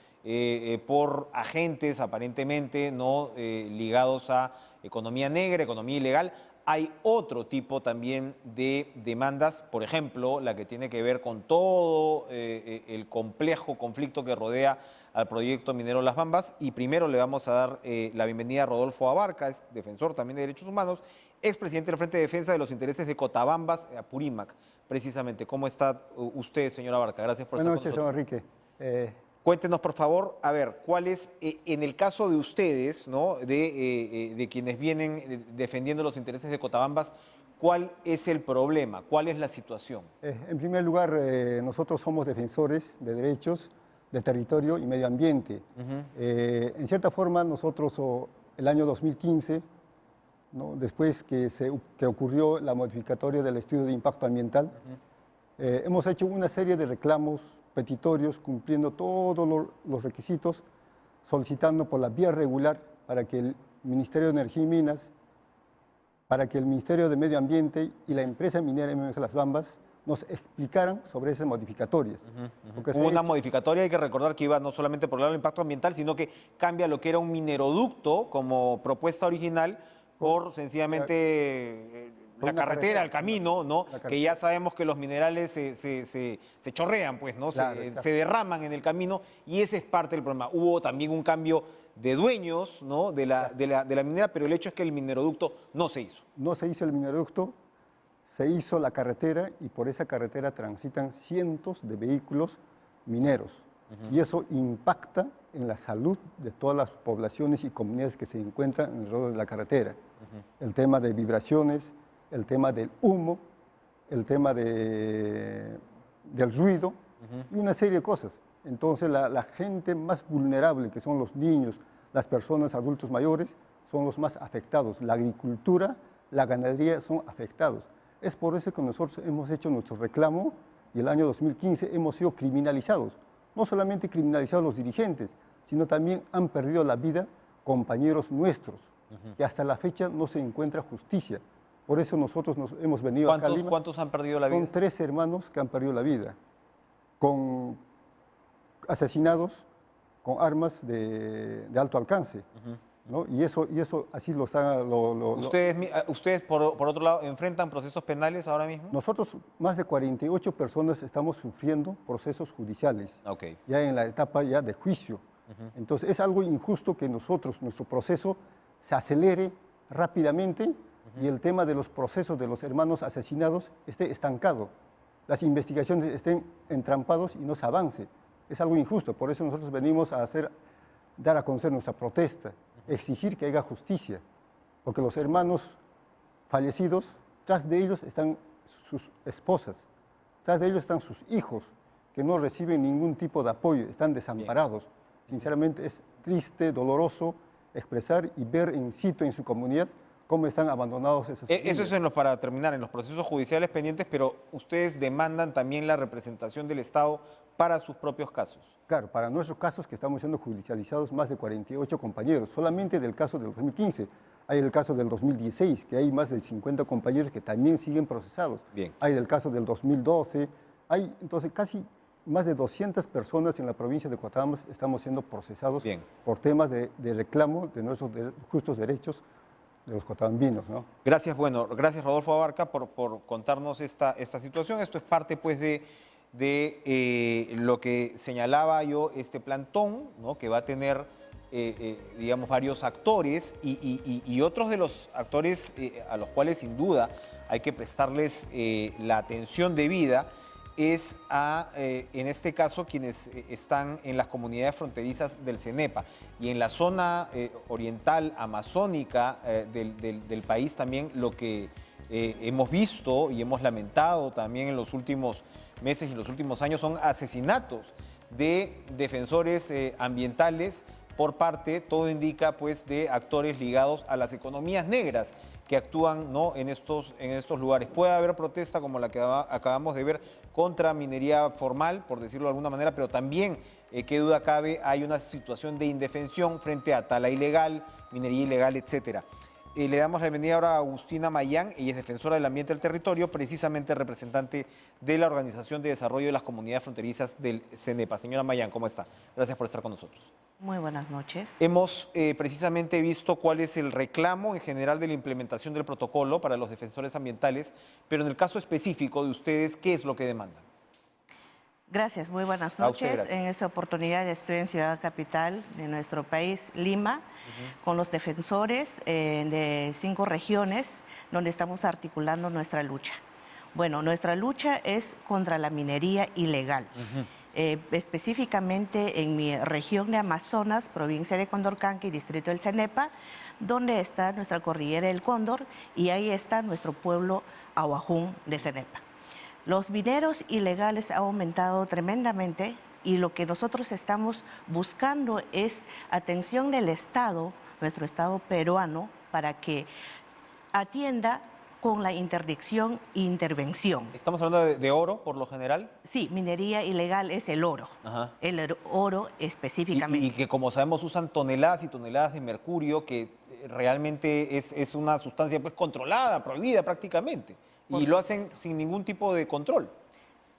por agentes aparentemente no ligados a economía negra, economía ilegal. Hay otro tipo también de demandas, por ejemplo, la que tiene que ver con todo el complejo conflicto que rodea al proyecto minero Las Bambas. Y primero le vamos a dar la bienvenida a Rodolfo Abarca, es defensor también de derechos humanos, expresidente del Frente de Defensa de los Intereses de Cotabambas, Apurímac. Precisamente, ¿cómo está usted, señor Abarca? Gracias por estar con nosotros. Buenas noches, señor Enrique. Cuéntenos, por favor, a ver, ¿cuál es, en el caso de ustedes, ¿no? de quienes vienen defendiendo los intereses de Cotabambas, cuál es el problema, cuál es la situación? En primer lugar, nosotros somos defensores de derechos, de territorio y medio ambiente. En cierta forma, nosotros, el año 2015, ¿no? Después que ocurrió la modificatoria del estudio de impacto ambiental, hemos hecho una serie de reclamos petitorios cumpliendo todos los requisitos, solicitando por la vía regular para que el Ministerio de Energía y Minas, para que el Ministerio de Medio Ambiente y la empresa minera MMG Las Bambas nos explicaran sobre esas modificatorias. Hubo una modificatoria, hay que recordar que iba no solamente por el lado del impacto ambiental, sino que cambia lo que era un mineroducto como propuesta original por sencillamente la carretera, el camino, ¿no? Que ya sabemos que los minerales se chorrean, pues, ¿no? Claro, se derraman en el camino y ese es parte del problema. Hubo también un cambio de dueños, ¿no? de la minera, pero el hecho es que el mineroducto no se hizo. No se hizo el mineroducto, se hizo la carretera y por esa carretera transitan cientos de vehículos mineros. Y eso impacta en la salud de todas las poblaciones y comunidades que se encuentran alrededor de la carretera. El tema de vibraciones, el tema del humo, el tema del ruido y una serie de cosas. Entonces la gente más vulnerable, que son los niños, las personas adultos mayores, son los más afectados. La agricultura, la ganadería son afectados. Es por eso que nosotros hemos hecho nuestro reclamo y el año 2015 hemos sido criminalizados. No solamente criminalizados los dirigentes, sino también han perdido la vida compañeros nuestros, que hasta la fecha no se encuentra justicia. Por eso nosotros nos hemos venido acá a Lima. ¿Cuántos han perdido la vida? Son 3 hermanos que han perdido la vida, asesinados con armas de alto alcance. ¿No? Y eso así lo está... ¿Ustedes por otro lado, enfrentan procesos penales ahora mismo? Nosotros, más de 48 personas, estamos sufriendo procesos judiciales, ya en la etapa ya de juicio. Entonces, es algo injusto que nuestro proceso se acelere rápidamente y el tema de los procesos de los hermanos asesinados esté estancado. Las investigaciones estén entrampados y no se avance. Es algo injusto, por eso nosotros venimos a dar a conocer nuestra protesta, exigir que haya justicia, porque los hermanos fallecidos, tras de ellos están sus esposas, tras de ellos están sus hijos, que no reciben ningún tipo de apoyo, están desamparados. Sinceramente es triste, doloroso expresar y ver in situ en su comunidad cómo están abandonados esas familias. Eso es para terminar, en los procesos judiciales pendientes, pero ustedes demandan también la representación del Estado para sus propios casos. Claro, para nuestros casos que estamos siendo judicializados más de 48 compañeros, solamente del caso del 2015. Hay el caso del 2016, que hay más de 50 compañeros que también siguen procesados. Bien. Hay el caso del 2012, hay entonces casi más de 200 personas en la provincia de Cochabamba estamos siendo procesados por temas de reclamo de nuestros justos derechos de los cochabambinos, ¿no? Gracias, gracias Rodolfo Abarca por contarnos esta situación. Esto es parte pues de lo que señalaba yo, este plantón, ¿no? Que va a tener, digamos, varios actores y otros de los actores a los cuales sin duda hay que prestarles la atención debida es en este caso, quienes están en las comunidades fronterizas del CENEPA y en la zona oriental amazónica del país también. Lo que hemos visto y hemos lamentado también en los últimos meses y en los últimos años son asesinatos de defensores ambientales por parte, todo indica, pues, de actores ligados a las economías negras que actúan, ¿no?, en estos lugares. Puede haber protesta como la que acabamos de ver contra minería formal, por decirlo de alguna manera, pero también, qué duda cabe, hay una situación de indefensión frente a tala ilegal, minería ilegal, etcétera. Le damos la bienvenida ahora a Agustina Mayán. Ella es defensora del ambiente del territorio, precisamente representante de la Organización de Desarrollo de las Comunidades Fronterizas del CENEPA. Señora Mayán, ¿cómo está? Gracias por estar con nosotros. Muy buenas noches. Hemos precisamente visto cuál es el reclamo en general de la implementación del protocolo para los defensores ambientales, pero en el caso específico de ustedes, ¿qué es lo que demandan? Gracias, muy buenas noches. Gracias. En esta oportunidad estoy en Ciudad Capital de nuestro país, Lima, con los defensores de 5 regiones donde estamos articulando nuestra lucha. Bueno, nuestra lucha es contra la minería ilegal. Específicamente en mi región de Amazonas, provincia de Condorcanqui, distrito del CENEPA, donde está nuestra cordillera del Cóndor y ahí está nuestro pueblo Ahuajún de CENEPA. Los mineros ilegales han aumentado tremendamente y lo que nosotros estamos buscando es atención del Estado, nuestro Estado peruano, para que atienda con la interdicción e intervención. ¿Estamos hablando de oro por lo general? Sí, minería ilegal es el oro, el oro específicamente. Y que, como sabemos, usan toneladas y toneladas de mercurio, que realmente es una sustancia, pues, controlada, prohibida prácticamente. Y lo hacen sin ningún tipo de control.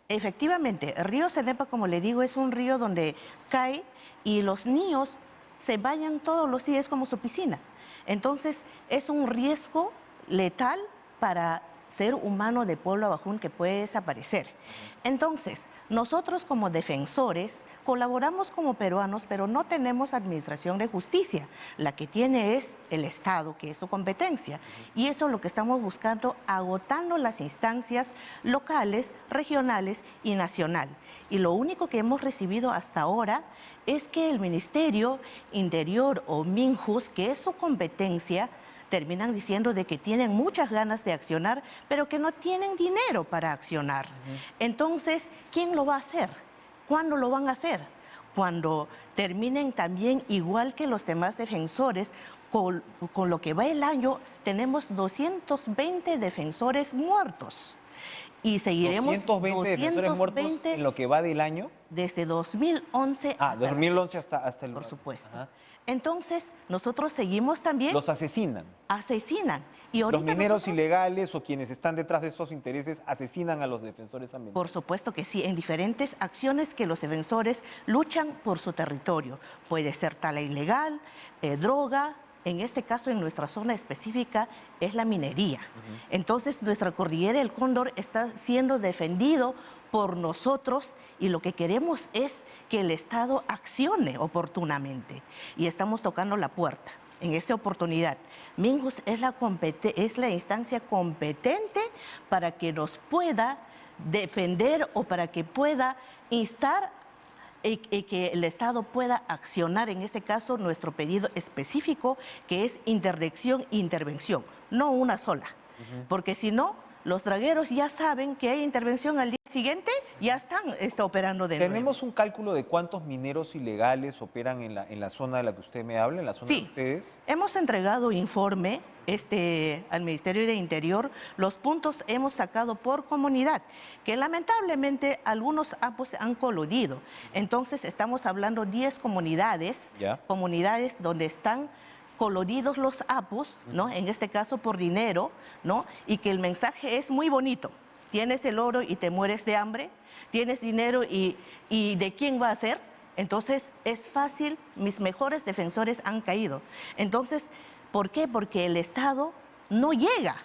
Efectivamente, el río CENEPA, como le digo, es un río donde cae y los niños se bañan todos los días como su piscina. Entonces, es un riesgo letal para ser humano de pueblo abajún que puede desaparecer. Entonces, nosotros como defensores colaboramos como peruanos, pero no tenemos administración de justicia. La que tiene es el Estado, que es su competencia. Y eso es lo que estamos buscando, agotando las instancias locales, regionales y nacional. Y lo único que hemos recibido hasta ahora es que el Ministerio Interior o Minjus, que es su competencia, terminan diciendo de que tienen muchas ganas de accionar, pero que no tienen dinero para accionar. Entonces, ¿quién lo va a hacer? ¿Cuándo lo van a hacer? Cuando terminen también, igual que los demás defensores, con lo que va el año, tenemos 220 defensores muertos. Y seguiremos 220 defensores muertos en lo que va del año. Desde 2011 hasta 2011 hasta el... Por supuesto. Ajá. Entonces, nosotros seguimos también... Los asesinan. Asesinan. Y ahorita los mineros nosotros, ilegales o quienes están detrás de estos intereses asesinan a los defensores ambientales. por supuesto que sí, en diferentes acciones que los defensores luchan por su territorio. Puede ser tala ilegal, droga. En este caso, en nuestra zona específica, es la minería. Entonces, nuestra cordillera del Cóndor está siendo defendido por nosotros y lo que queremos es que el Estado accione oportunamente. Y estamos tocando la puerta en esta oportunidad. Minjus es la instancia competente para que nos pueda defender o para que pueda instar y que el Estado pueda accionar, en este caso, nuestro pedido específico, que es interdicción e intervención, no una sola. Porque si no, los dragueros ya saben que hay intervención al día siguiente, ya están operando de nuevo. ¿Tenemos un cálculo de cuántos mineros ilegales operan en la zona de la que usted me habla, en la zona de ustedes? Hemos entregado informe al Ministerio de Interior. Los puntos hemos sacado por comunidad, que lamentablemente algunos apos han coludido. Entonces estamos hablando 10 comunidades, comunidades donde están coloridos los apus, ¿no? En este caso por dinero, ¿no? Y que el mensaje es muy bonito. Tienes el oro y te mueres de hambre, tienes dinero y ¿de quién va a ser? Entonces es fácil, mis mejores defensores han caído. Entonces, ¿por qué? Porque el Estado no llega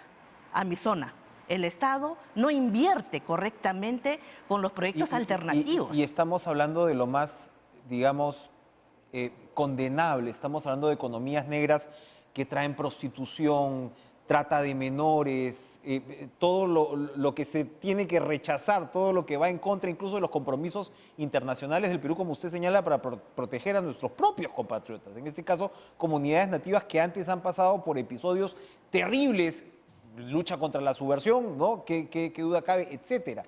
a mi zona. El Estado no invierte correctamente con los proyectos alternativos. Y estamos hablando de lo más, digamos, condenable. Estamos hablando de economías negras que traen prostitución, trata de menores, todo lo que se tiene que rechazar, todo lo que va en contra incluso de los compromisos internacionales del Perú, como usted señala, para proteger a nuestros propios compatriotas. En este caso, comunidades nativas que antes han pasado por episodios terribles, lucha contra la subversión, ¿no? ¿Qué duda cabe?, etcétera.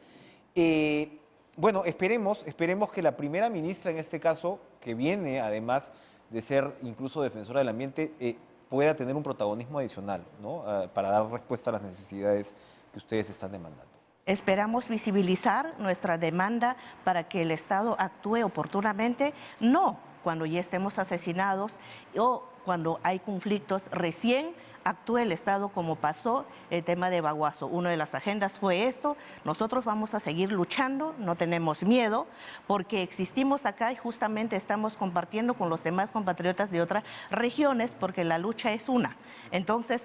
Bueno, esperemos que la primera ministra, en este caso, que viene además de ser incluso defensora del ambiente, pueda tener un protagonismo adicional, ¿no? Para dar respuesta a las necesidades que ustedes están demandando. Esperamos visibilizar nuestra demanda para que el Estado actúe oportunamente, no cuando ya estemos asesinados o cuando hay conflictos. Recién actúe el Estado, como pasó el tema de Baguazo. Una de las agendas fue esto. Nosotros vamos a seguir luchando, no tenemos miedo, porque existimos acá y justamente estamos compartiendo con los demás compatriotas de otras regiones, porque la lucha es una. Entonces,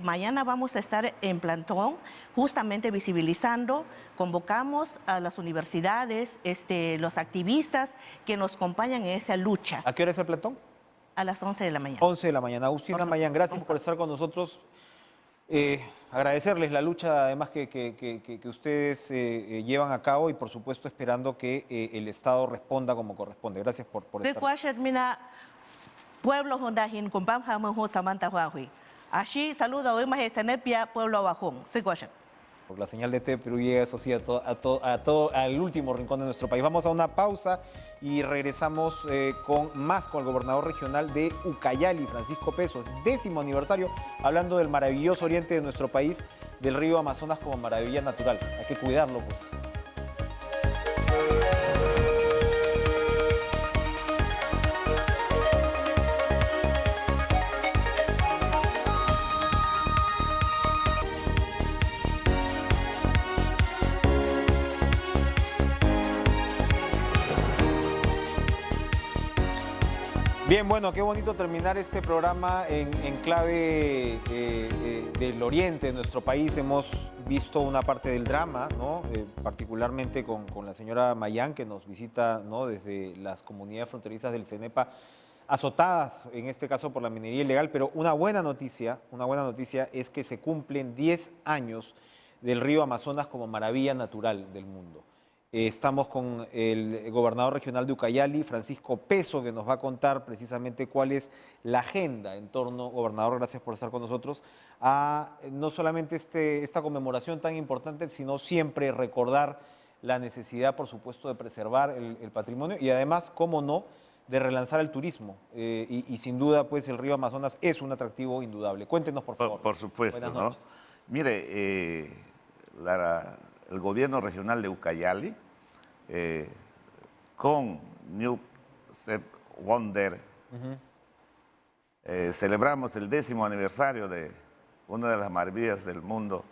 mañana vamos a estar en plantón, justamente visibilizando. Convocamos a las universidades, los activistas que nos acompañan en esa lucha. ¿A qué hora es el plantón? A las 11 de la mañana. 11 de la mañana. Agustina Mayán, gracias por estar con nosotros. Agradecerles la lucha, además, que ustedes llevan a cabo y, por supuesto, esperando que el Estado responda como corresponde. Gracias por estar. Pueblo Hondahin, Kumpam Hamu Samantha Huahui. Allí saludo hoy más Senepia, Pueblo Abajón. Por la señal de TV Perú llega, eso sí, al último rincón de nuestro país. Vamos a una pausa y regresamos con el gobernador regional de Ucayali, Francisco Peso. 10º aniversario, hablando del maravilloso oriente de nuestro país, del río Amazonas como maravilla natural. Hay que cuidarlo, pues. Bien, bueno, qué bonito terminar este programa en clave del oriente de nuestro país. Hemos visto una parte del drama, ¿no? Particularmente con la señora Mayán, que nos visita, ¿no?, desde las comunidades fronterizas del CENEPA, azotadas en este caso por la minería ilegal. Pero una buena noticia es que se cumplen 10 años del río Amazonas como maravilla natural del mundo. Estamos con el gobernador regional de Ucayali, Francisco Peso, que nos va a contar precisamente cuál es la agenda en torno, gobernador, gracias por estar con nosotros, a no solamente esta conmemoración tan importante, sino siempre recordar la necesidad, por supuesto, de preservar el patrimonio y además, cómo no, de relanzar el turismo. Y sin duda, pues, el río Amazonas es un atractivo indudable. Cuéntenos, por favor. Por supuesto, Buenas ¿no? noches. Mire, el gobierno regional de Ucayali, con New Step Wonder, celebramos el 10º aniversario de una de las maravillas del mundo,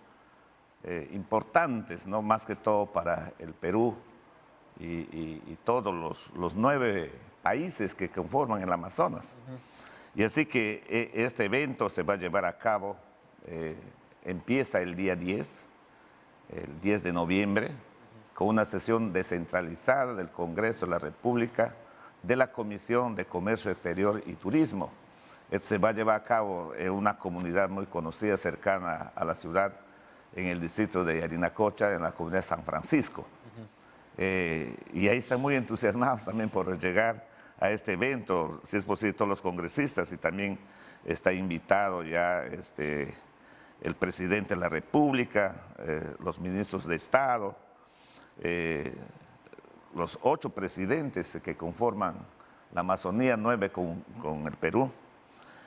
importantes, ¿no?, más que todo para el Perú y todos los 9 países que conforman el Amazonas. Y así que este evento se va a llevar a cabo, empieza el día 10 de noviembre, con una sesión descentralizada del Congreso de la República, de la Comisión de Comercio Exterior y Turismo. Esto se va a llevar a cabo en una comunidad muy conocida, cercana a la ciudad, en el distrito de Yarinacocha, en la comunidad de San Francisco. Y ahí están muy entusiasmados también por llegar a este evento, si es posible todos los congresistas, y también está invitado ya el presidente de la República, los ministros de Estado, los 8 presidentes que conforman la Amazonía, 9 con el Perú.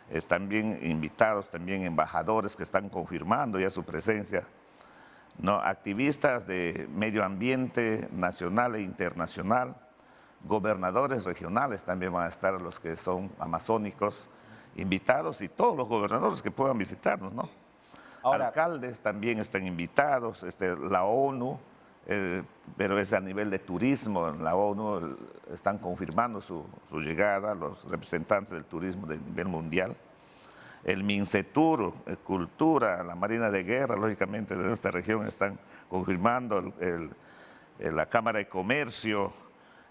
Están bien invitados, también embajadores que están confirmando ya su presencia, ¿no? Activistas de medio ambiente nacional e internacional, gobernadores regionales también van a estar, los que son amazónicos, invitados, y todos los gobernadores que puedan visitarnos, ¿no? Ahora, alcaldes también están invitados, la ONU, pero es a nivel de turismo. En la ONU están confirmando su llegada, los representantes del turismo de nivel mundial. El MINCETUR, Cultura, la Marina de Guerra, lógicamente, de nuestra región están confirmando, la Cámara de Comercio,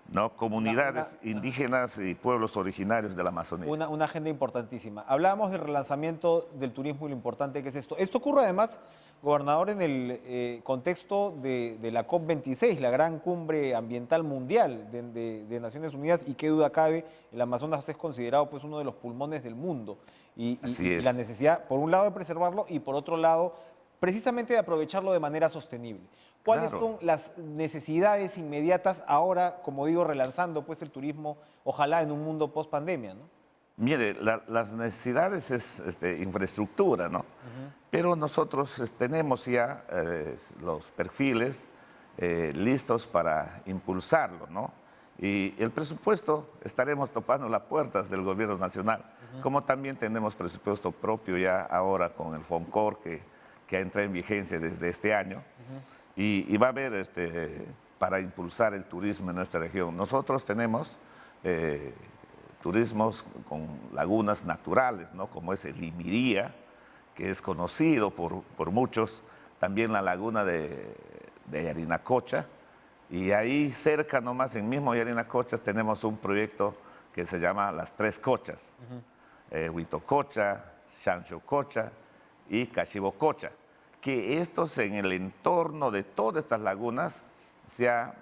¿no?, comunidades indígenas y pueblos originarios de la Amazonía. Una agenda importantísima. Hablábamos del relanzamiento del turismo y lo importante que es esto. Esto ocurre además, gobernador, en el contexto de la COP26, la gran cumbre ambiental mundial de Naciones Unidas, y qué duda cabe, el Amazonas es considerado, pues, uno de los pulmones del mundo. Y la necesidad, por un lado, de preservarlo y por otro lado, precisamente de aprovecharlo de manera sostenible. ¿Cuáles son las necesidades inmediatas ahora, como digo, relanzando, pues, el turismo, ojalá en un mundo post pandemia, ¿no? Mire, las necesidades es infraestructura, ¿no? Pero nosotros tenemos ya los perfiles listos para impulsarlo, ¿no? Y el presupuesto, estaremos topando las puertas del gobierno nacional, como también tenemos presupuesto propio ya ahora con el FONCOR, que entra en vigencia desde este año. Y va a haber para impulsar el turismo en nuestra región. Nosotros tenemos turismos con lagunas naturales, ¿no?, como es el Limiría, que es conocido por muchos, también la laguna de Yarinacocha, y ahí cerca nomás, en mismo Yarinacocha, tenemos un proyecto que se llama Las Tres Cochas, Huitococha, Chanchococha y Cachivococha, que estos, en el entorno de todas estas lagunas, se ha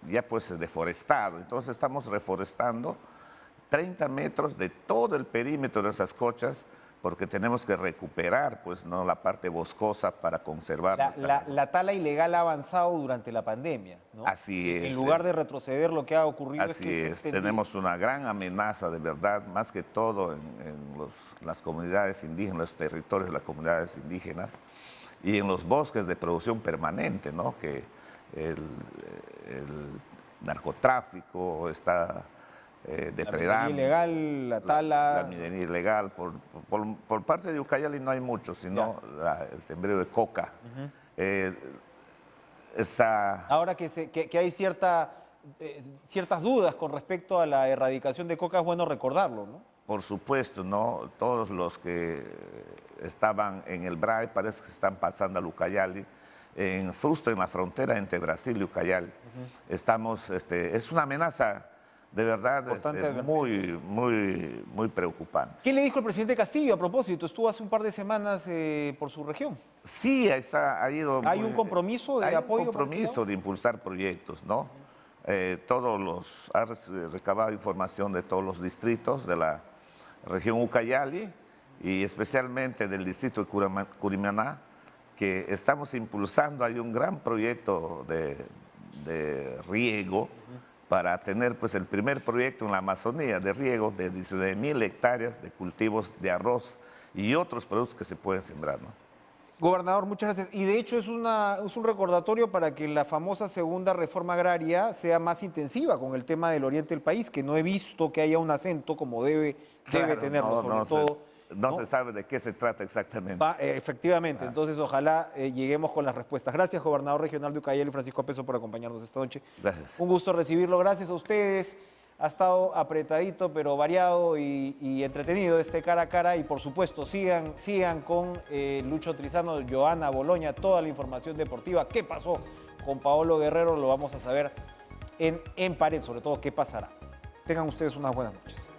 ya pues deforestado. Entonces estamos reforestando 30 metros de todo el perímetro de esas cochas, porque tenemos que recuperar, pues, ¿no?, la parte boscosa para conservar. La tala ilegal ha avanzado durante la pandemia, ¿no? Así es. En lugar de retroceder, lo que ha ocurrido es que Así es, tenemos una gran amenaza, de verdad, más que todo en las comunidades indígenas, los territorios de las comunidades indígenas, y en los bosques de producción permanente, ¿no?, que el narcotráfico está depredando. La minería ilegal, la tala. La minería ilegal. Por parte de Ucayali no hay mucho, sino el sembrero de coca. Ahora que hay cierta ciertas dudas con respecto a la erradicación de coca, es bueno recordarlo, ¿no? Por supuesto, ¿no? Todos los que estaban en el BRAE parece que están pasando al Ucayali, justo en la frontera entre Brasil y Ucayali. Estamos, es una amenaza de verdad muy preocupante. ¿Qué le dijo el presidente Castillo a propósito? Estuvo hace un par de semanas por su región. Sí, ha ido... ¿Hay un compromiso de apoyo? Hay un compromiso de impulsar proyectos, ¿no? Ha recabado información de todos los distritos de la región Ucayali y especialmente del distrito de Curimaná, que estamos impulsando. Hay un gran proyecto de riego para tener pues, el primer proyecto en la Amazonía de riego de 19.000 hectáreas de cultivos de arroz y otros productos que se pueden sembrar, ¿no? Gobernador, muchas gracias. Y de hecho es un recordatorio para que la famosa segunda reforma agraria sea más intensiva con el tema del oriente del país, que no he visto que haya un acento como debe tenerlo, no se sabe de qué se trata exactamente. Efectivamente, entonces ojalá lleguemos con las respuestas. Gracias, gobernador regional de Ucayali, Francisco Peso, por acompañarnos esta noche. Gracias. Un gusto recibirlo. Gracias a ustedes. Ha estado apretadito, pero variado y entretenido este cara a cara. Y por supuesto, sigan con Lucho Trizano, Joana Boloña, toda la información deportiva. ¿Qué pasó con Paolo Guerrero? Lo vamos a saber en Pared, sobre todo qué pasará. Tengan ustedes unas buenas noches.